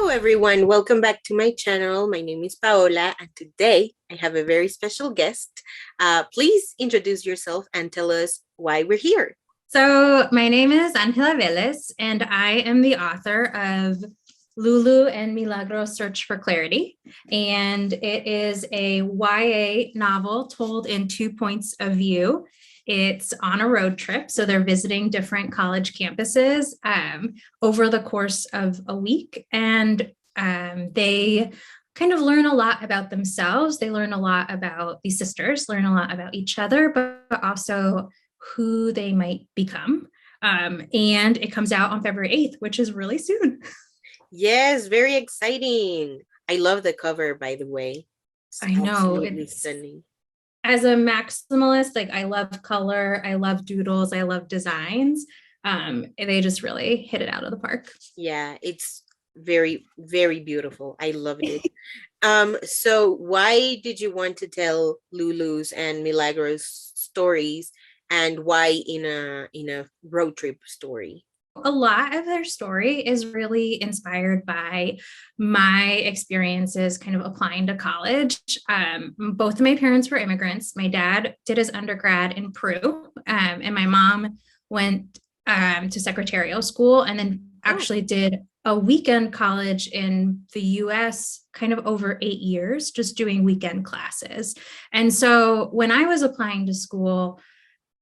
Hello, everyone. Welcome back to my channel. My name is Paola, and today I have a very special guest. Please introduce yourself and tell us why we're here. So my name is Angela Velez, and I am the author of LULU and Milagros Search for Clarity. And it is a YA novel told in 2 points of view. It's on a road trip. So they're visiting different college campuses over the course of a week. And they kind of learn a lot about themselves. They learn a lot about these sisters, learn a lot about each other, but also who they might become. And it comes out on February 8th, which is really soon. Yes, very exciting. I love the cover, by the way. It's I know absolutely it's stunning. as a maximalist, like I love color, I love doodles, I love designs. They just really hit it out of the park. Yeah, it's very, very beautiful. I loved it. So why did you want to tell Lulu's and Milagros stories, and why in a road trip story? A lot of their story is really inspired by my experiences kind of applying to college. Both of my parents were immigrants. My dad did his undergrad in Peru, and my mom went to secretarial school and then Oh, actually did a weekend college in the US kind of over 8 years, just doing weekend classes. And so when I was applying to school,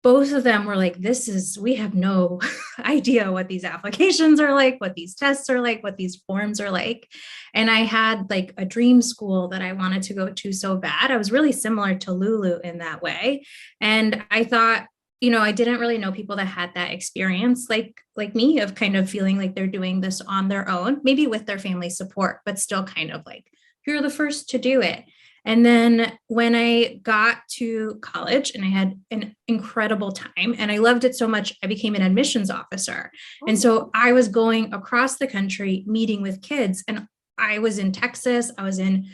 both of them were like, we have no idea what these applications are like, what these tests are like, what these forms are like. And I had like a dream school that I wanted to go to so bad. I was really similar to Lulu in that way. And I thought, I didn't really know people that had that experience like me, of kind of feeling like they're doing this on their own, maybe with their family support, but still kind of like, you're the first to do it. And then when I got to college, and I had an incredible time and I loved it so much, I became an admissions officer. And oh, so I was going across the country meeting with kids. And I was in Texas, I was in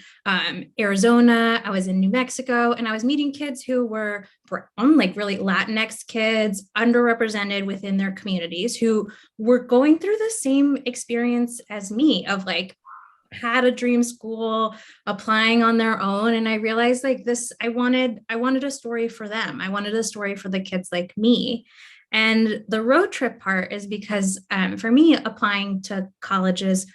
Arizona, I was in New Mexico, and I was meeting kids who were brown, like really Latinx kids, underrepresented within their communities, who were going through the same experience as me, of like, had a dream school, applying on their own. And I realized like this, I wanted a story for them. I wanted a story for the kids like me. And the road trip part is because for me, applying to colleges,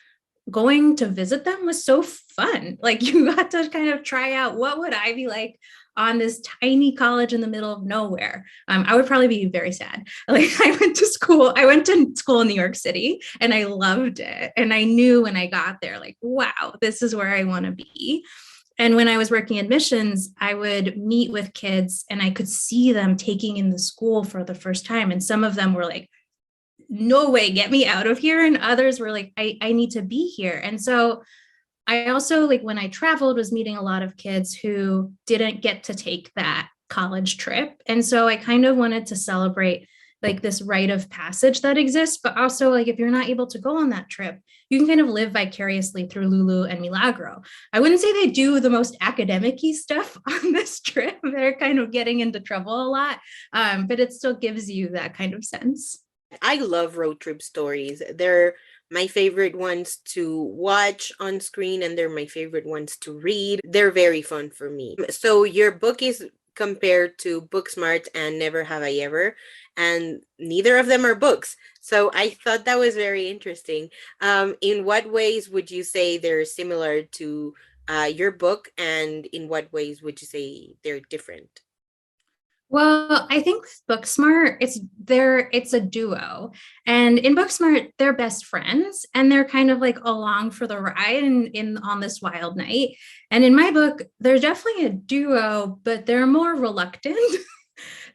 going to visit them was so fun. Like, you got to kind of try out, what would I be like on this tiny college in the middle of nowhere? I would probably be very sad. Like, I went to school in New York City and I loved it. And I knew when I got there, like, wow, this is where I want to be. And when I was working admissions, I would meet with kids and I could see them taking in the school for the first time. And some of them were like, no way, get me out of here. And others were like, I need to be here. And so I also, like, when I traveled, was meeting a lot of kids who didn't get to take that college trip. And so I kind of wanted to celebrate like this rite of passage that exists, but also, like, if you're not able to go on that trip, you can kind of live vicariously through Lulu and Milagro. I wouldn't say they do the most academic-y stuff on this trip. They're kind of getting into trouble a lot, but it still gives you that kind of sense. I love road trip stories. They're my favorite ones to watch on screen, and they're my favorite ones to read. They're very fun for me. So your book is compared to Booksmart and Never Have I Ever, and neither of them are books. So I thought that was very interesting. In what ways would you say they're similar to your book, and in what ways would you say they're different? Well, I think with Booksmart, it's a duo. And in Booksmart, they're best friends and they're kind of like along for the ride in on this wild night. And in my book, they're definitely a duo, but they're more reluctant.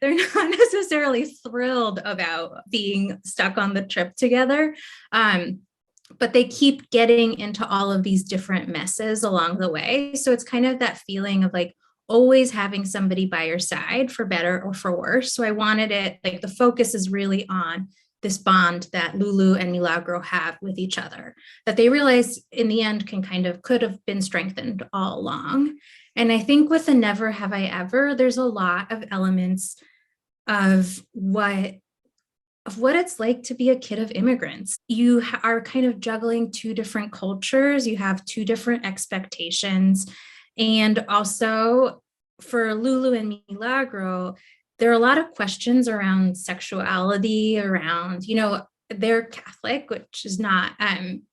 They're not necessarily thrilled about being stuck on the trip together. But they keep getting into all of these different messes along the way. So it's kind of that feeling of like always having somebody by your side, for better or for worse. So I wanted it, like, the focus is really on this bond that Lulu and Milagro have with each other, that they realize in the end could have been strengthened all along. And I think with the Never Have I Ever, there's a lot of elements of what of what it's like to be a kid of immigrants. You are kind of juggling two different cultures, you have two different expectations. And also for Lulu and Milagro, there are a lot of questions around sexuality, around, they're Catholic, which is not on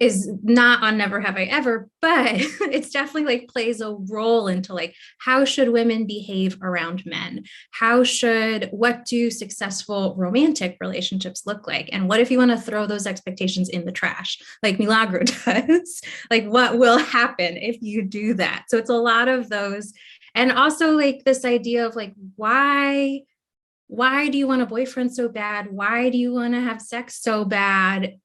Never Have I Ever, but it's definitely like plays a role into like, how should women behave around men? What do successful romantic relationships look like? And what if you want to throw those expectations in the trash, like Milagro does? Like, what will happen if you do that? So it's a lot of those. And also like this idea of like, why do you want a boyfriend so bad? Why do you want to have sex so bad?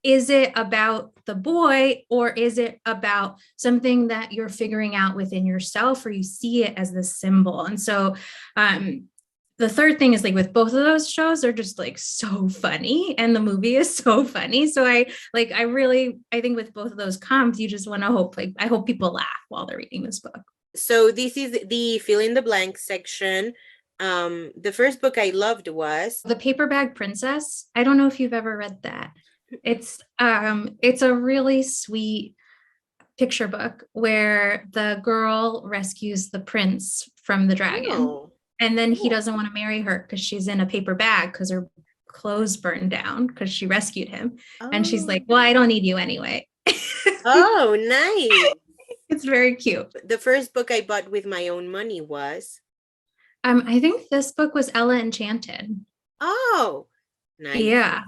Is it about the boy, or is it about something that you're figuring out within yourself, or you see it as the symbol? And so the third thing is like with both of those shows, they're just like so funny, and the movie is so funny. So I think with both of those comps, you just want to I hope people laugh while they're reading this book. So this is the fill in the blank section. The first book I loved was The Paper Bag Princess. I don't know if you've ever read that. It's a really sweet picture book where the girl rescues the prince from the dragon. Oh, And then he cool. doesn't want to marry her because she's in a paper bag because her clothes burned down because she rescued him. And she's like, well, I don't need you anyway. Oh, nice. It's very cute. The first book I bought with my own money was I think this book was Ella Enchanted. oh, nice. Yeah.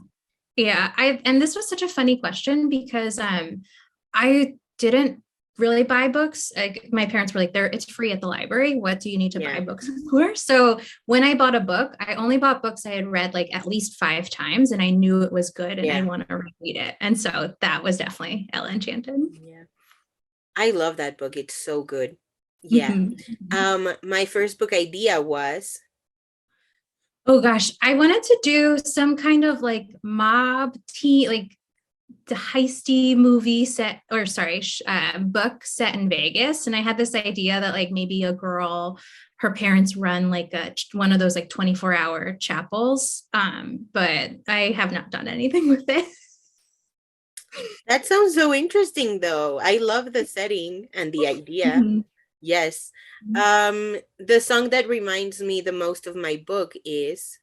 Yeah, and this was such a funny question because I didn't really buy books. Like my parents were like, it's free at the library. What do you need to buy books for? So when I bought a book, I only bought books I had read like at least 5 times, and I knew it was good and I want to read it. And so that was definitely Ella Enchanted. Yeah. I love that book. It's so good. Yeah. My first book idea was oh gosh, I wanted to do some kind of like mob teen, like the heisty movie set, or sorry, book set in Vegas. And I had this idea that like maybe a girl, her parents run like one of those like 24-hour chapels. But I have not done anything with it. That sounds so interesting though. I love the setting and the idea. Mm-hmm. Yes. The song that reminds me the most of my book is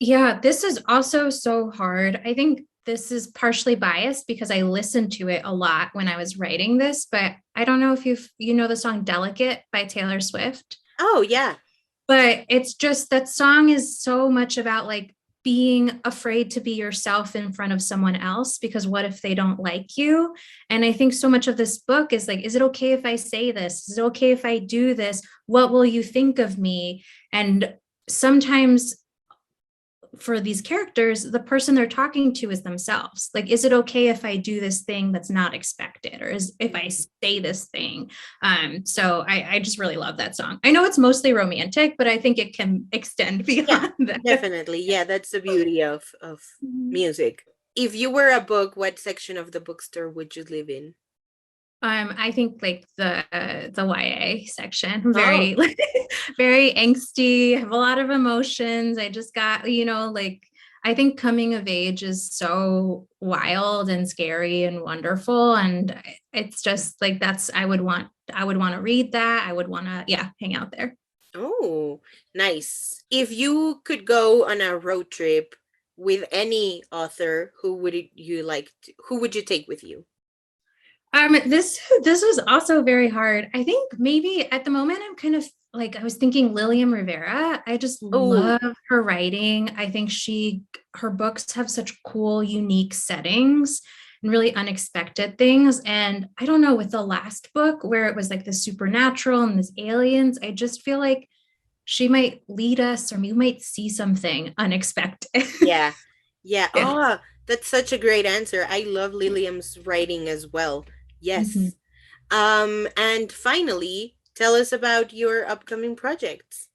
yeah, this is also so hard. I think this is partially biased because I listened to it a lot when I was writing this, but I don't know if you know the song Delicate by Taylor Swift. Oh yeah. But it's just that song is so much about like being afraid to be yourself in front of someone else, because what if they don't like you? And I think so much of this book is like, is it okay if I say this? Is it okay if I do this? What will you think of me? And sometimes for these characters, the person they're talking to is themselves. Like, is it okay if I do this thing that's not expected, or if I say this thing? So I just really love that song. I know it's mostly romantic, but I think it can extend beyond that. Definitely. Yeah, that's the beauty of music. If you were a book, what section of the bookstore would you live in? I think like the YA section, very very angsty, have a lot of emotions. I just got, like I think coming of age is so wild and scary and wonderful, and it's just like I would want to read that. I would want to hang out there. Oh, nice. If you could go on a road trip with any author, who would you take with you? This was also very hard. I think maybe at the moment I'm kind of like, I was thinking Lilian Rivera. I just love her writing. I think her books have such cool, unique settings and really unexpected things. And I don't know, with the last book where it was like the supernatural and this aliens, I just feel like she might lead us, or we might see something unexpected. Yeah. Yeah. Oh, that's such a great answer. I love Lilian's writing as well. Yes. Mm-hmm. And finally, tell us about your upcoming projects.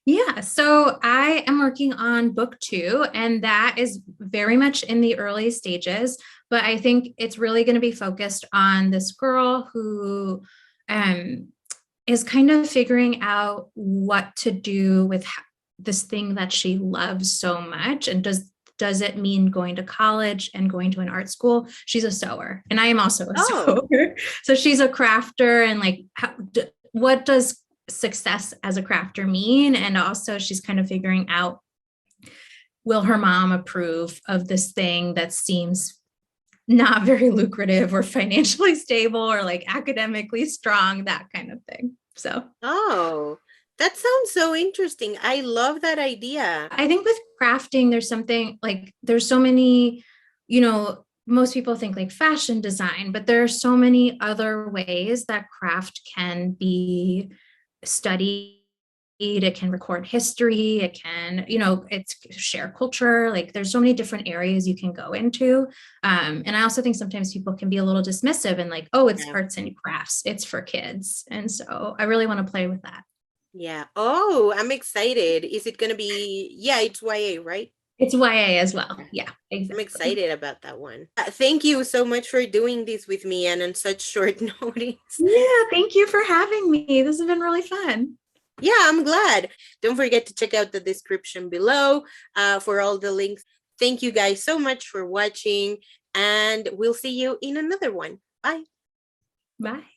Yeah, so I am working on book 2, and that is very much in the early stages, but I think it's really going to be focused on this girl who is kind of figuring out what to do with this thing that she loves so much. And does it mean going to college and going to an art school? She's a sewer, and I am also a Oh, sewer. So she's a crafter, and like, what does success as a crafter mean? And also, she's kind of figuring out, will her mom approve of this thing that seems not very lucrative or financially stable or like academically strong, that kind of thing. So oh, that sounds so interesting. I love that idea. I think with crafting, there's something like, there's so many, most people think like fashion design, but there are so many other ways that craft can be studied. It can record history. It can, it's share culture. Like, there's so many different areas you can go into. And I also think sometimes people can be a little dismissive and like, oh, it's Yeah. arts and crafts, it's for kids. And so I really want to play with that. Yeah. Oh, I'm excited. Is it going to be, yeah, it's YA, right? It's YA as well. Yeah, I'm exactly. excited about that one. Thank you so much for doing this with me and on such short notice. Yeah, thank you for having me. This has been really fun. Yeah, I'm glad. Don't forget to check out the description below for all the links. Thank you guys so much for watching, and we'll see you in another one. Bye. Bye.